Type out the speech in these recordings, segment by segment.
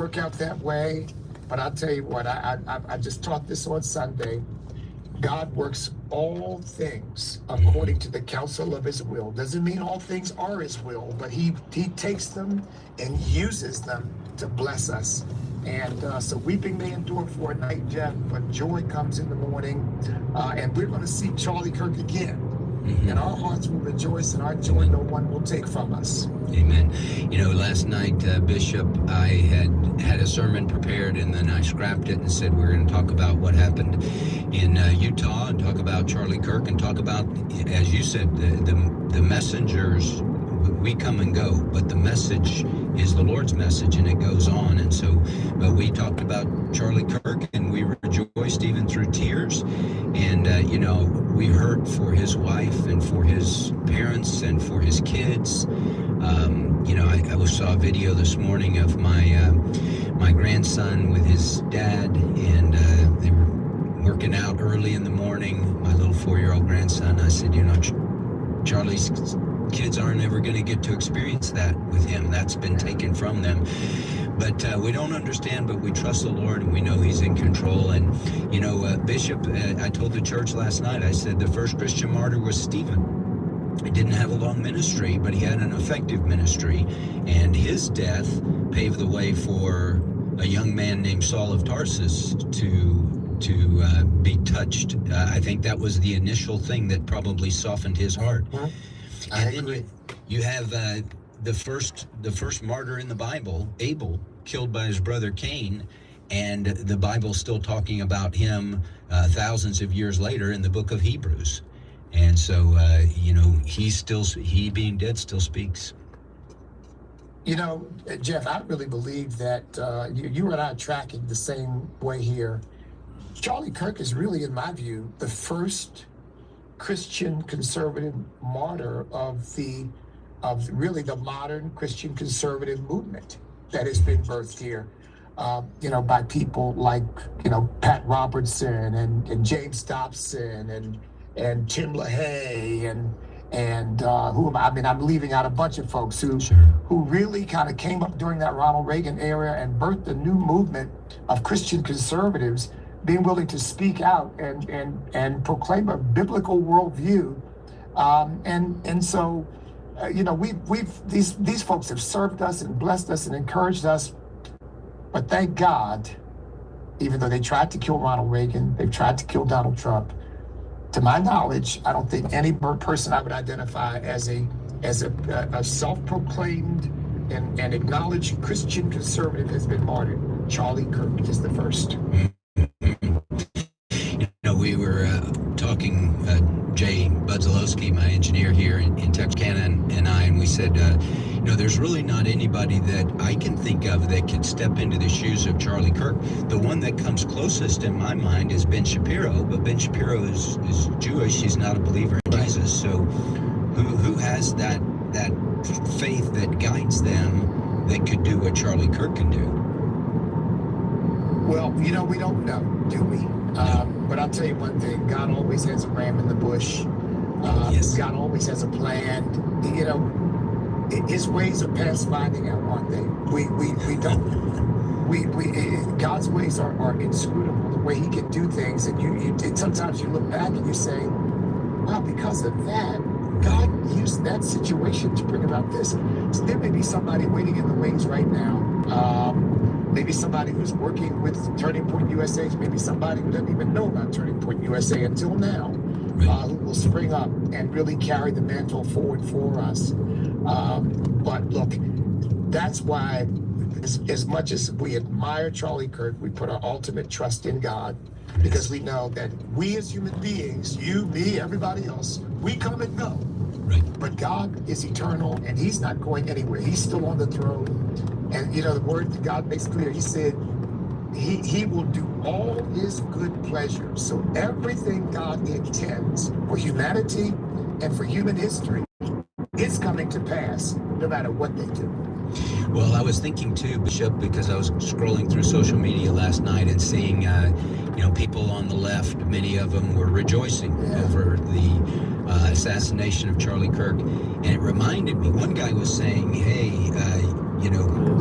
work out that way. But I'll tell you what, I just taught this on Sunday. God works all things according to the counsel of his will. Doesn't mean all things are his will, but he takes them and uses them to bless us. And so weeping may endure for a night, Jeff, but joy comes in the morning. And we're going to see Charlie Kirk again. And our hearts will rejoice, and our joy no one will take from us. Amen. You know, last night, Bishop, I had a sermon prepared, and then I scrapped it and said we're going to talk about what happened in Utah, and talk about Charlie Kirk, and talk about, as you said, the messengers. We come and go, but the message is the Lord's message, and it goes on. And so, but we talked about Charlie Kirk, and we rejoiced even through tears. And, you know, we hurt for his wife and for his parents and for his kids. You know, I saw a video this morning of my grandson with his dad, and they were working out early in the morning, my little 4-year-old grandson. I said, you know, Charlie's kids aren't ever going to get to experience that with him. That's been taken from them. But we don't understand, but we trust the Lord, and we know he's in control. And, you know, Bishop, I told the church last night, I said the first Christian martyr was Stephen. He didn't have a long ministry, but he had an effective ministry. And his death paved the way for a young man named Saul of Tarsus to be touched. I think that was the initial thing that probably softened his heart. I And agree. then you have the first martyr in the Bible, Abel, killed by his brother Cain, and the Bible's still talking about him thousands of years later in the book of Hebrews. And so, you know, he being dead still speaks. You know, Jeff, I really believe that you and I are tracking the same way here. Charlie Kirk is really, in my view, the first Christian conservative martyr of really the modern Christian conservative movement that has been birthed here, you know, by people like, you know, Pat Robertson and James Dobson and Tim LaHaye and who am I? I mean, I'm leaving out a bunch of folks who really kind of came up during that Ronald Reagan era and birthed a new movement of Christian conservatives being willing to speak out and proclaim a biblical worldview. And so, you know, these folks have served us and blessed us and encouraged us. But thank God, even though they tried to kill Ronald Reagan, they've tried to kill Donald Trump. To my knowledge, I don't think any person I would identify as a self-proclaimed and acknowledged Christian conservative has been martyred. Charlie Kirk is the first. You know, we were talking, Jay Budzalowski, my engineer here in Texarkana, and we said, you know, there's really not anybody that I can think of that could step into the shoes of Charlie Kirk. The one that comes closest in my mind is Ben Shapiro, but Ben Shapiro is Jewish. He's not a believer in Jesus. So who has that faith that guides them that could do what Charlie Kirk can do? Well, you know, we don't know, do we? But I'll tell you one thing, God always has a ram in the bush. Yes. God always has a plan. You know, his ways are past finding out, aren't they? We don't. God's ways are inscrutable, the way he can do things. And sometimes you look back and you say, wow, because of that, God used that situation to bring about this. So there may be somebody waiting in the wings right now. Maybe somebody who's working with Turning Point USA, maybe somebody who doesn't even know about Turning Point USA until now, who will spring up and really carry the mantle forward for us. But look, that's why, as much as we admire Charlie Kirk, we put our ultimate trust in God, because we know that we as human beings, you, me, everybody else, we come and go. Right. But God is eternal, and he's not going anywhere. He's still on the throne. And, you know, the word that God makes clear, he said, he will do all his good pleasure. So everything God intends for humanity and for human history is coming to pass, no matter what they do. Well, I was thinking too, Bishop, because I was scrolling through social media last night and seeing, you know, people on the left, many of them were rejoicing over the assassination of Charlie Kirk. And it reminded me, one guy was saying, hey,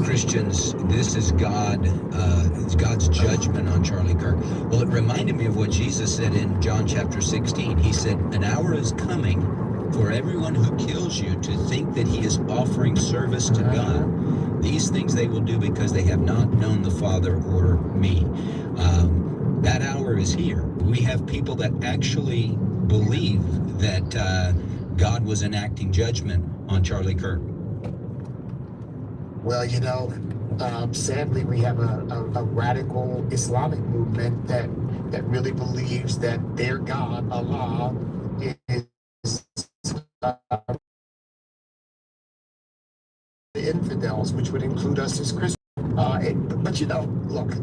Christians, this is God's judgment on Charlie Kirk. Well, it reminded me of what Jesus said in John chapter 16. He said, an hour is coming for everyone who kills you to think that he is offering service to God. These things they will do because they have not known the Father or me. That hour is here. We have people that actually believe that God was enacting judgment on Charlie Kirk. Well, sadly, we have a radical Islamic movement that really believes that their God, Allah, is the infidels, which would include us as Christians. But look,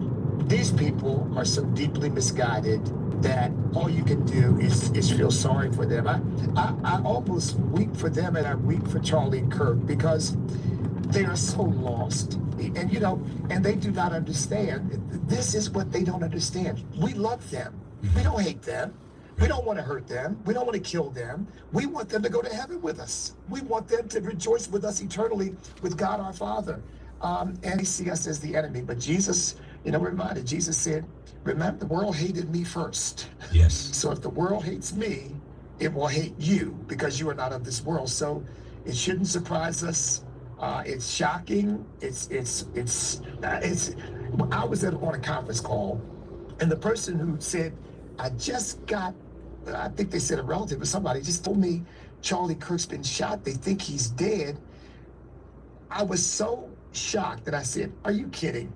these people are so deeply misguided that all you can do is feel sorry for them. I almost weep for them, and I weep for Charlie Kirk, because they are so lost, and they do not understand. This is what they don't understand. We love them. We don't hate them. We don't want to hurt them. We don't want to kill them. We want them to go to heaven with us. We want them to rejoice with us eternally with God our Father. And they see us as the enemy. But Jesus, reminded, Jesus said, remember, the world hated me first. Yes. So if the world hates me, it will hate you, because you are not of this world. So it shouldn't surprise us. It's shocking. I was on a conference call, and the person who said, I think they said a relative or somebody just told me Charlie Kirk's been shot. They think he's dead. I was so shocked that I said, are you kidding?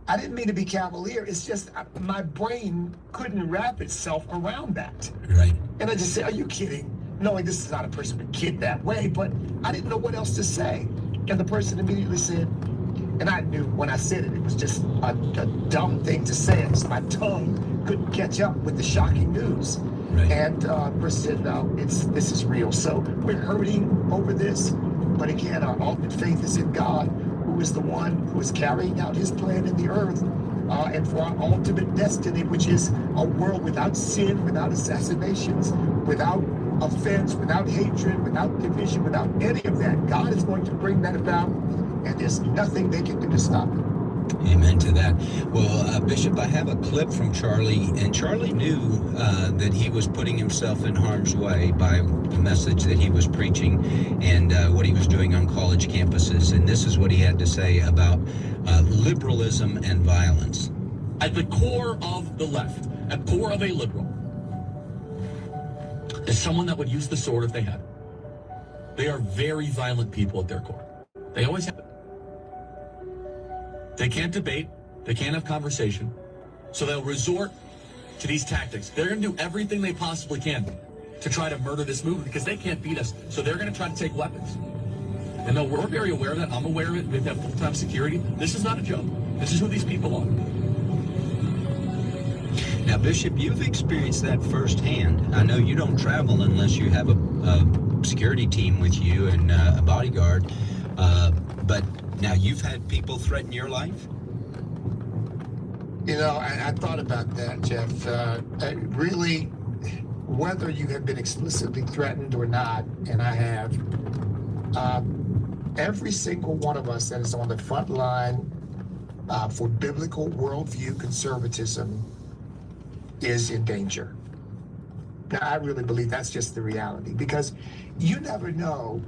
I didn't mean to be cavalier. It's just my brain couldn't wrap itself around that. Right. And I just said, are you kidding? Knowing this is not a person with a kid that way, but I didn't know what else to say. And the person immediately said, and I knew when I said it was just a dumb thing to say. My tongue couldn't catch up with the shocking news. Right. And the person said, no, this is real. So we're hurting over this. But again, our ultimate faith is in God, who is the one who is carrying out his plan in the earth, and for our ultimate destiny, which is a world without sin, without assassinations, without offense, without hatred, without division, without any of that. God is going to bring that about, and there's nothing they can do to stop it. Amen to that. Well, Bishop, I have a clip from Charlie, and Charlie knew that he was putting himself in harm's way by the message that he was preaching and what he was doing on college campuses. And this is what he had to say about liberalism and violence. At the core of the left, at the core of a liberal, is someone that would use the sword if they had it. They are very violent people at their core. They always have it. They can't debate. They can't have conversation. So they'll resort to these tactics. They're going to do everything they possibly can to try to murder this movement, because they can't beat us. So they're going to try to take weapons. And though we're very aware of that, I'm aware of it, they have full-time security. This is not a joke. This is who these people are. Now, Bishop, you've experienced that firsthand. I know you don't travel unless you have a security team with you and a bodyguard. But now you've had people threaten your life? I thought about that, Jeff. Really, whether you have been explicitly threatened or not, and I have, every single one of us that is on the front line for biblical worldview conservatism is in danger. Now, I really believe that's just the reality, because you never know.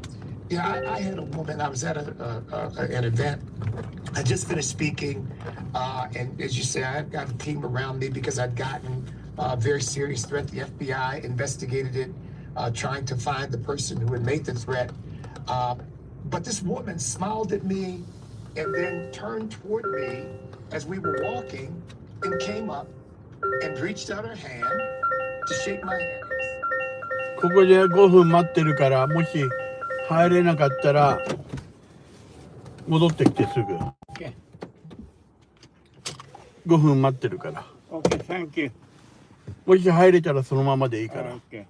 I had a woman, I was at an event, I just finished speaking, and as you say, I've got a team around me because I'd gotten a very serious threat. The FBI investigated it, trying to find the person who had made the threat. But this woman smiled at me and then turned toward me as we were walking and came up and reached out her hand to shake my hand. ここで5分待ってるから、もし入れなかったら戻ってきてすぐ。5分待ってるから。Okay, thank you. もし入れたらそのままでいいから。Okay.